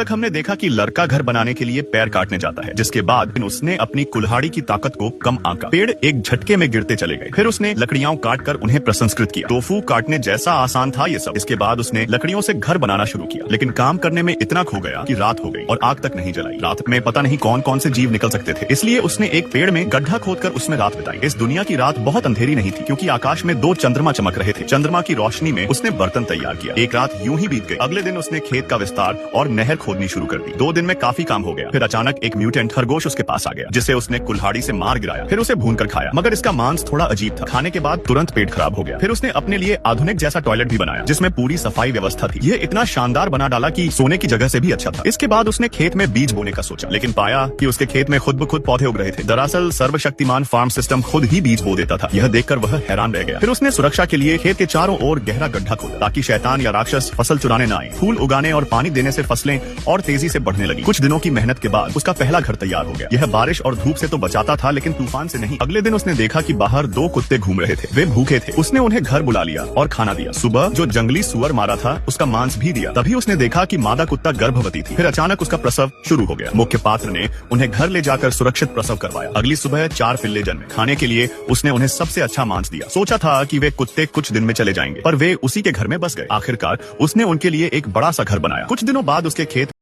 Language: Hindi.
तक हमने देखा कि लड़का घर बनाने के लिए पेड़ काटने जाता है, जिसके बाद उसने अपनी कुल्हाड़ी की ताकत को कम आंका। पेड़ एक झटके में गिरते चले गए। फिर उसने लकड़ियां काट कर उन्हें प्रसंस्कृत किया। टोफू काटने जैसा आसान था ये सब। इसके बाद उसने लकड़ियों से घर बनाना शुरू किया, लेकिन काम करने में इतना खो गया कि रात हो गई और आग तक नहीं जलाई। रात में पता नहीं कौन कौन से जीव निकल सकते थे, इसलिए उसने एक पेड़ में गड्ढा खोदकर उसमें रात बिताई। इस दुनिया की रात बहुत अंधेरी नहीं थी, क्योंकि आकाश में 2 चंद्रमा चमक रहे थे। चंद्रमा की रोशनी में उसने बर्तन तैयार किया। एक रात यूं ही बीत गई। अगले दिन उसने खेत का विस्तार और नहर खोदनी शुरू कर दी। 2 दिन में काफी काम हो गया। फिर अचानक एक म्यूटेंट खरगोश उसके पास आ गया, जिसे उसने कुल्हाड़ी से मार गिराया। फिर उसे भूनकर खाया, मगर इसका मांस थोड़ा अजीब था। खाने के बाद तुरंत पेट खराब हो गया। फिर उसने अपने लिए आधुनिक जैसा टॉयलेट भी बनाया, जिसमें पूरी सफाई व्यवस्था थी। यह इतना शानदार बना डाला कि सोने की जगह से भी अच्छा था। इसके बाद उसने खेत में बीज बोने का सोचा, लेकिन पाया कि उसके खेत में खुद ब खुद पौधे उग रहे थे। दरअसल सर्वशक्तिमान फार्म सिस्टम खुद ही बीज बो देता था। यह देखकर वह हैरान रह गया। फिर उसने सुरक्षा के लिए खेत के चारों ओर गहरा गड्ढा खोदा, ताकि शैतान या राक्षस फसल चुराने न आए। फूल उगाने और पानी देने से फसलें और तेजी से बढ़ने लगी। कुछ दिनों की मेहनत के बाद उसका पहला घर तैयार हो गया। यह बारिश और धूप से तो बचाता था, लेकिन तूफान से नहीं। अगले दिन उसने देखा कि बाहर 2 कुत्ते घूम रहे थे। वे भूखे थे। उसने उन्हें घर बुला लिया और खाना दिया। सुबह जो जंगली सुअर मारा था उसका मांस भी दिया। तभी उसने देखा कि मादा कुत्ता गर्भवती थी। फिर अचानक उसका प्रसव शुरू हो गया। मुख्य पात्र ने उन्हें घर ले जाकर सुरक्षित प्रसव करवाया। अगली सुबह 4 पिल्ले जन्मे। खाने के लिए उसने उन्हें सबसे अच्छा मांस दिया। सोचा था कि वे कुत्ते कुछ दिन में चले जाएंगे, पर वे उसी के घर में बस गए। आखिरकार उसने उनके लिए एक बड़ा सा घर बनाया। कुछ दिनों बाद उसके खेत